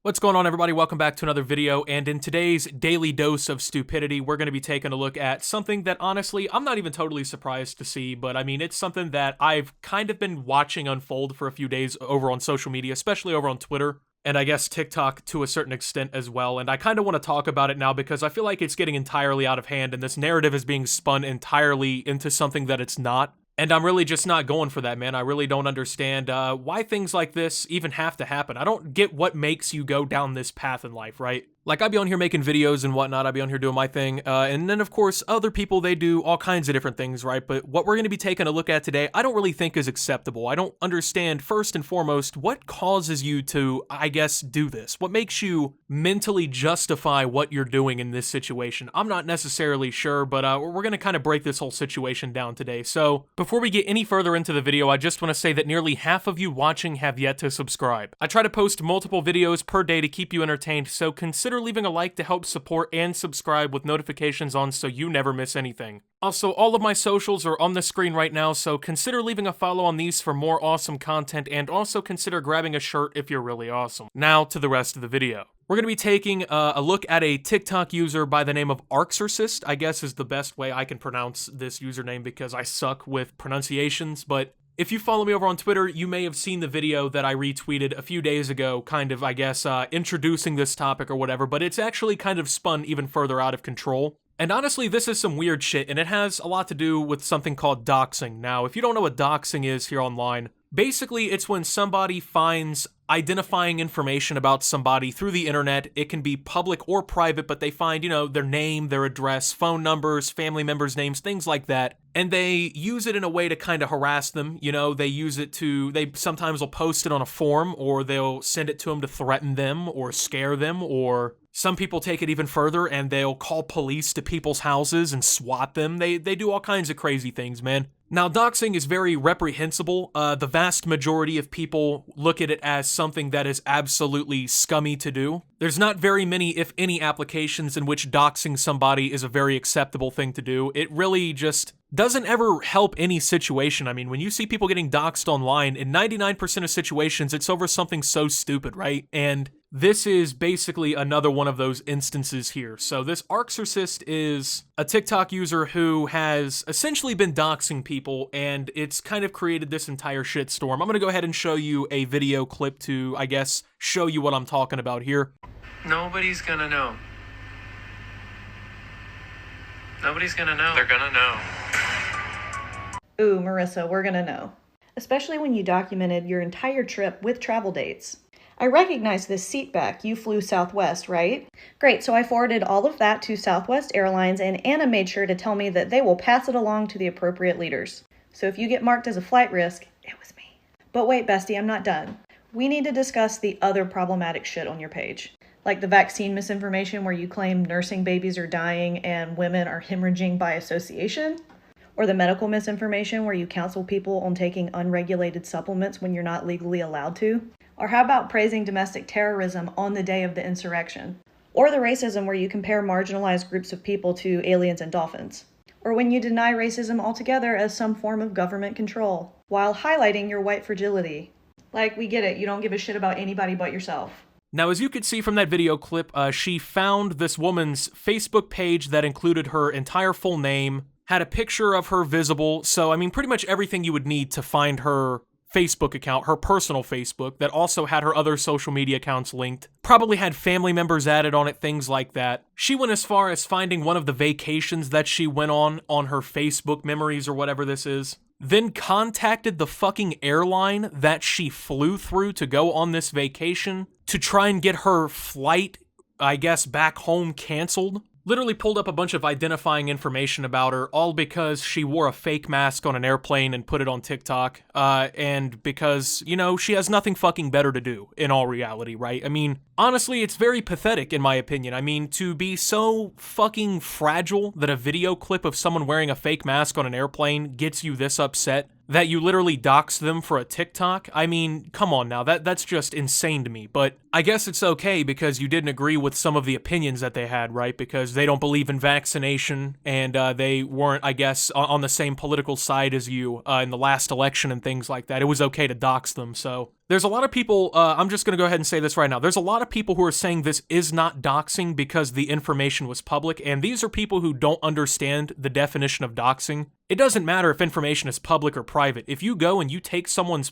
What's going on, everybody? Welcome back to another video, and in today's daily dose of stupidity, we're going to be taking a look at something that, honestly, I'm not even totally surprised to see, but I mean, it's something that I've kind of been watching unfold for a few days over on social media, especially over on Twitter, and I guess TikTok to a certain extent as well, and I kind of want to talk about it now because I feel like it's getting entirely out of hand, and this narrative is being spun entirely into something that it's not. And I'm really just not going for that, man. I really don't understand why things like this even have to happen. I don't get what makes you go down this path in life, right? Like, I'd be on here making videos and whatnot, I'd be on here doing my thing, and then, of course, other people, they do all kinds of different things, right? But what we're going to be taking a look at today, I don't really think is acceptable. I don't understand, first and foremost, what causes you to, I guess, do this? What makes you mentally justify what you're doing in this situation? I'm not necessarily sure, but we're going to kind of break this whole situation down today. So, before we get any further into the video, I just want to say that nearly half of you watching have yet to subscribe. I try to post multiple videos per day to keep you entertained, so consider leaving a like to help support and subscribe with notifications on so you never miss anything. Also, all of my socials are on the screen right now, so consider leaving a follow on these for more awesome content, and also consider grabbing a shirt if you're really awesome. Now to the rest of the video. We're going to be taking a look at a TikTok user by the name of Arxorcist, I guess is the best way I can pronounce this username because I suck with pronunciations, but if you follow me over on Twitter, you may have seen the video that I retweeted a few days ago, kind of, I guess, introducing this topic or whatever, but it's actually kind of spun even further out of control. And honestly, this is some weird shit, and it has a lot to do with something called doxing. Now, if you don't know what doxing is here online, basically it's when somebody finds identifying information about somebody through the internet. It can be public or private, but they find, their name, their address, phone numbers, family members' names, things like that. And they use it in a way to kind of harass them. They use it they sometimes will post it on a forum, or they'll send it to them to threaten them or scare them, or some people take it even further and they'll call police to people's houses and swat them. They do all kinds of crazy things, man. Now, doxing is very reprehensible. The vast majority of people look at it as something that is absolutely scummy to do. There's not very many, if any, applications in which doxing somebody is a very acceptable thing to do. It really just doesn't ever help any situation. I mean, when you see people getting doxed online, in 99% of situations, it's over something so stupid, right? And this is basically another one of those instances here. So this Arxorcist is a TikTok user who has essentially been doxing people, and it's kind of created this entire shitstorm. I'm going to go ahead and show you a video clip to, I guess, show you what I'm talking about here. Nobody's gonna know. Nobody's gonna know. They're gonna know. Ooh, Marissa, we're gonna know. Especially when you documented your entire trip with travel dates. I recognize this seat back. You flew Southwest, right? Great, so I forwarded all of that to Southwest Airlines, and Anna made sure to tell me that they will pass it along to the appropriate leaders. So if you get marked as a flight risk, it was me. But wait, bestie, I'm not done. We need to discuss the other problematic shit on your page. Like the vaccine misinformation where you claim nursing babies are dying and women are hemorrhaging by association. Or the medical misinformation where you counsel people on taking unregulated supplements when you're not legally allowed to. Or how about praising domestic terrorism on the day of the insurrection? Or the racism where you compare marginalized groups of people to aliens and dolphins. Or when you deny racism altogether as some form of government control, while highlighting your white fragility. Like, we get it, you don't give a shit about anybody but yourself. Now, as you could see from that video clip, she found this woman's Facebook page that included her entire full name, had a picture of her visible, so I mean pretty much everything you would need to find her Facebook account, her personal Facebook, that also had her other social media accounts linked, probably had family members added on it, things like that. She went as far as finding one of the vacations that she went on her Facebook memories or whatever this is, then contacted the fucking airline that she flew through to go on this vacation to try and get her flight, I guess, back home canceled. Literally pulled up a bunch of identifying information about her, all because she wore a fake mask on an airplane and put it on TikTok, and because, she has nothing fucking better to do, in all reality, right? I mean, honestly, it's very pathetic, in my opinion. I mean, to be so fucking fragile that a video clip of someone wearing a fake mask on an airplane gets you this upset, that you literally dox them for a TikTok? I mean, come on now, that's just insane to me. But I guess it's okay because you didn't agree with some of the opinions that they had, right? Because they don't believe in vaccination, and they weren't, I guess, on the same political side as you in the last election and things like that. It was okay to dox them, so There's a lot of people, I'm just going to go ahead and say this right now. There's a lot of people who are saying this is not doxing because the information was public, and these are people who don't understand the definition of doxing. It doesn't matter if information is public or private. If you go and you take someone's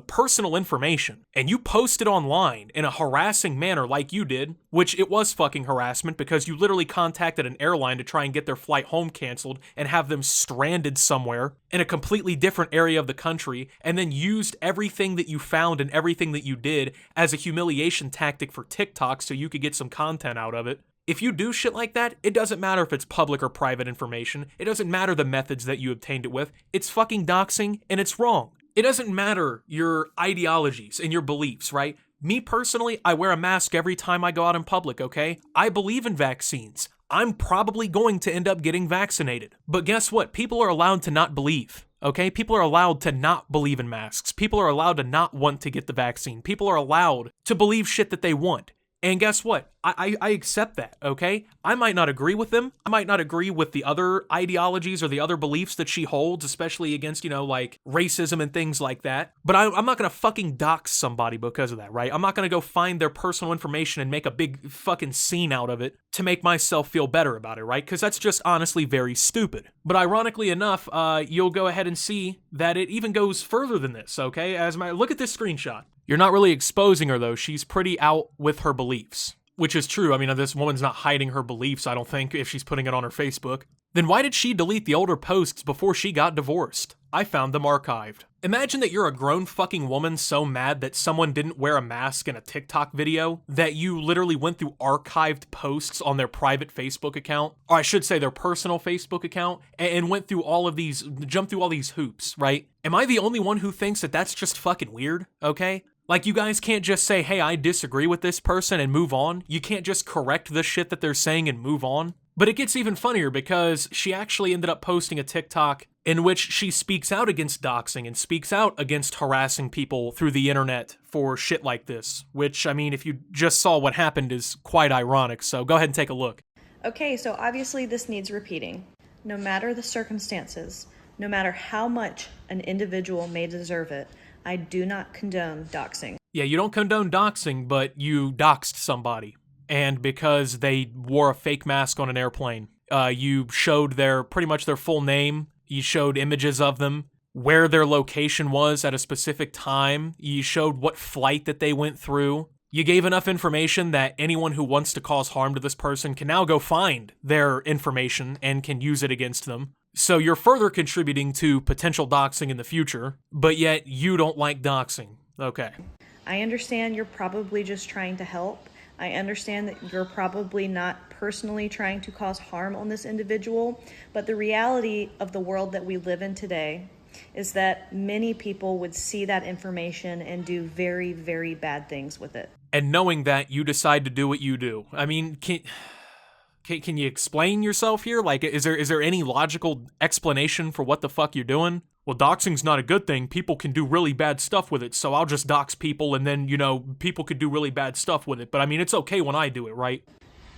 personal information, and you post it online in a harassing manner like you did, which it was fucking harassment because you literally contacted an airline to try and get their flight home canceled and have them stranded somewhere in a completely different area of the country, and then used everything that you found and everything that you did as a humiliation tactic for TikTok so you could get some content out of it. If you do shit like that, it doesn't matter if it's public or private information. It doesn't matter the methods that you obtained it with. It's fucking doxing, and it's wrong. It doesn't matter your ideologies and your beliefs, right? Me personally, I wear a mask every time I go out in public, okay? I believe in vaccines. I'm probably going to end up getting vaccinated. But guess what? People are allowed to not believe, okay? People are allowed to not believe in masks. People are allowed to not want to get the vaccine. People are allowed to believe shit that they want. And guess what? I accept that, okay? I might not agree with them. I might not agree with the other ideologies or the other beliefs that she holds, especially against, like racism and things like that. But I'm not gonna fucking dox somebody because of that, right? I'm not gonna go find their personal information and make a big fucking scene out of it to make myself feel better about it, right? Because that's just honestly very stupid. But ironically enough, you'll go ahead and see that it even goes further than this, okay? Look at this screenshot. You're not really exposing her, though. She's pretty out with her beliefs, which is true. I mean, this woman's not hiding her beliefs, I don't think, if she's putting it on her Facebook. Then why did she delete the older posts before she got divorced? I found them archived. Imagine that you're a grown fucking woman so mad that someone didn't wear a mask in a TikTok video that you literally went through archived posts on their private Facebook account, or I should say their personal Facebook account, and went through jumped through all these hoops, right? Am I the only one who thinks that that's just fucking weird, okay? Like, you guys can't just say, hey, I disagree with this person and move on. You can't just correct the shit that they're saying and move on. But it gets even funnier because she actually ended up posting a TikTok in which she speaks out against doxing and speaks out against harassing people through the internet for shit like this, which, I mean, if you just saw what happened, is quite ironic. So go ahead and take a look. Okay, so obviously this needs repeating. No matter the circumstances, no matter how much an individual may deserve it, I do not condone doxing. Yeah, you don't condone doxing, but you doxed somebody. And because they wore a fake mask on an airplane, you showed pretty much their full name. You showed images of them, where their location was at a specific time. You showed what flight that they went through. You gave enough information that anyone who wants to cause harm to this person can now go find their information and can use it against them. So you're further contributing to potential doxing in the future, but yet you don't like doxing. Okay. I understand you're probably just trying to help. I understand that you're probably not personally trying to cause harm on this individual, but the reality of the world that we live in today is that many people would see that information and do very, very bad things with it. And knowing that, you decide to do what you do. I mean, can you explain yourself here? Like, is there any logical explanation for what the fuck you're doing? Well, doxing's not a good thing. People can do really bad stuff with it, so I'll just dox people, and then, people could do really bad stuff with it. But I mean, it's okay when I do it, right?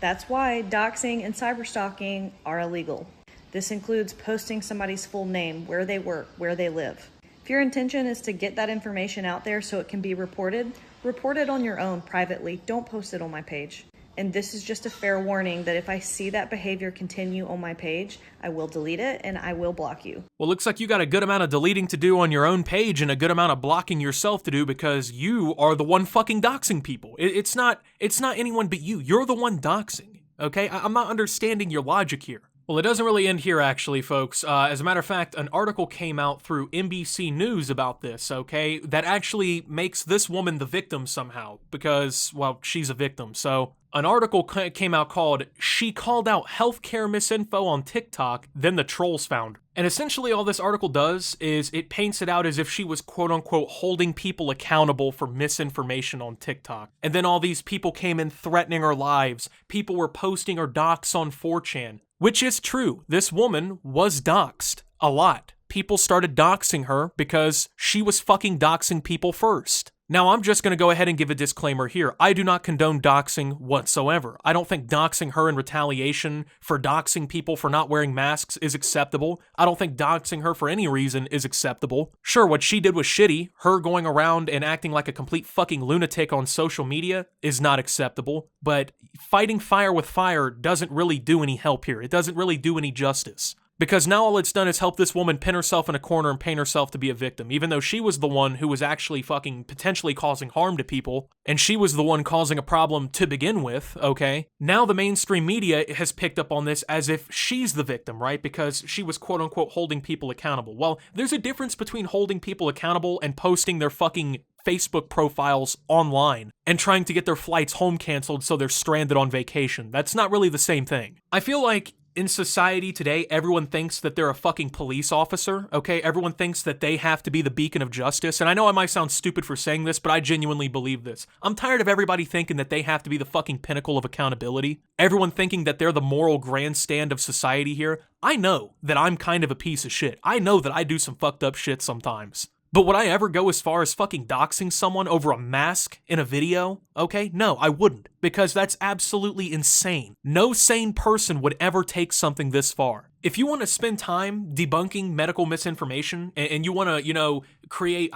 That's why doxing and cyberstalking are illegal. This includes posting somebody's full name, where they work, where they live. If your intention is to get that information out there so it can be reported, report it on your own privately. Don't post it on my page. And this is just a fair warning that if I see that behavior continue on my page, I will delete it and I will block you. Well, looks like you got a good amount of deleting to do on your own page and a good amount of blocking yourself to do because you are the one fucking doxing people. It's not anyone but you. You're the one doxing, okay? I'm not understanding your logic here. Well, it doesn't really end here, actually, folks. As a matter of fact, an article came out through NBC News about this, okay, that actually makes this woman the victim somehow because, well, she's a victim. So an article came out called, "She Called Out Healthcare Misinfo on TikTok, Then the Trolls Found Her." And essentially all this article does is it paints it out as if she was quote-unquote holding people accountable for misinformation on TikTok. And then all these people came in threatening her lives. People were posting her docs on 4chan. Which is true. This woman was doxed a lot. People started doxing her because she was fucking doxing people first. Now, I'm just going to go ahead and give a disclaimer here. I do not condone doxing whatsoever. I don't think doxing her in retaliation for doxing people for not wearing masks is acceptable. I don't think doxing her for any reason is acceptable. Sure, what she did was shitty. Her going around and acting like a complete fucking lunatic on social media is not acceptable. But fighting fire with fire doesn't really do any help here. It doesn't really do any justice. Because now all it's done is help this woman pin herself in a corner and paint herself to be a victim, even though she was the one who was actually fucking potentially causing harm to people, and she was the one causing a problem to begin with, okay? Now the mainstream media has picked up on this as if she's the victim, right? Because she was quote-unquote holding people accountable. Well, there's a difference between holding people accountable and posting their fucking Facebook profiles online and trying to get their flights home canceled so they're stranded on vacation. That's not really the same thing. I feel like in society today, everyone thinks that they're a fucking police officer, okay? Everyone thinks that they have to be the beacon of justice, and I know I might sound stupid for saying this, but I genuinely believe this. I'm tired of everybody thinking that they have to be the fucking pinnacle of accountability. Everyone thinking that they're the moral grandstand of society here. I know that I'm kind of a piece of shit. I know that I do some fucked up shit sometimes. But would I ever go as far as fucking doxing someone over a mask in a video? Okay, no, I wouldn't, because that's absolutely insane. No sane person would ever take something this far. If you want to spend time debunking medical misinformation and you want to, you know, create,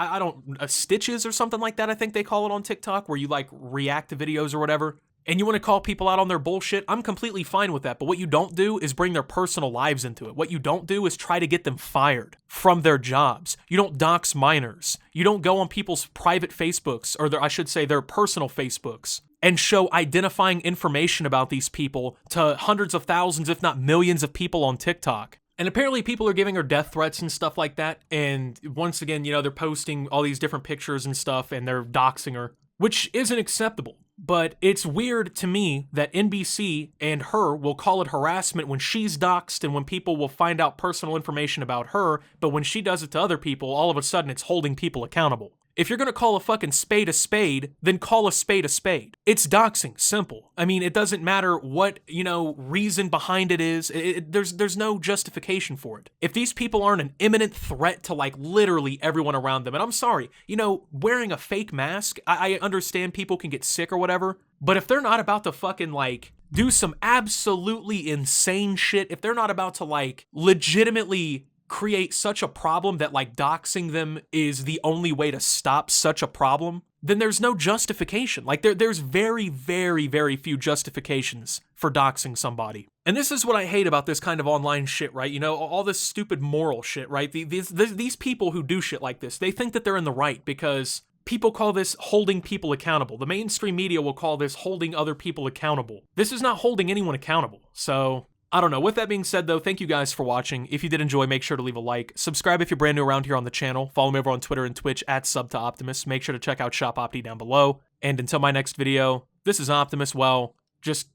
stitches or something like that, I think they call it on TikTok, where you like react to videos or whatever, and you want to call people out on their bullshit, I'm completely fine with that. But what you don't do is bring their personal lives into it. What you don't do is try to get them fired from their jobs. You don't dox minors. You don't go on people's private Facebooks, or their personal Facebooks, and show identifying information about these people to hundreds of thousands, if not millions of people on TikTok. And apparently people are giving her death threats and stuff like that. And once again, you know, they're posting all these different pictures and stuff, and they're doxing her, which isn't acceptable. But it's weird to me that NBC and her will call it harassment when she's doxxed and when people will find out personal information about her, but when she does it to other people, all of a sudden it's holding people accountable. If you're gonna call a fucking spade, then call a spade a spade. It's doxing, simple. I mean, it doesn't matter what, you know, reason behind it is. There's no justification for it. If these people aren't an imminent threat to like literally everyone around them, and I'm sorry, you know, wearing a fake mask, I understand people can get sick or whatever, but if they're not about to fucking like do some absolutely insane shit, if they're not about to like legitimately create such a problem that like doxing them is the only way to stop such a problem, then there's no justification. Like there's very, very, very few justifications for doxing somebody. And this is what I hate about this kind of online shit, right? You know, all this stupid moral shit, right? These people who do shit like this, they think that they're in the right because people call this holding people accountable. The mainstream media will call this holding other people accountable. This is not holding anyone accountable. So I don't know. With that being said, though, thank you guys for watching. If you did enjoy, make sure to leave a like. Subscribe if you're brand new around here on the channel. Follow me over on Twitter and Twitch at @SubToOptimus. Make sure to check out Shop Opti down below. And until my next video, this is Optimus, well, just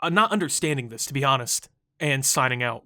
not understanding this, to be honest, and signing out.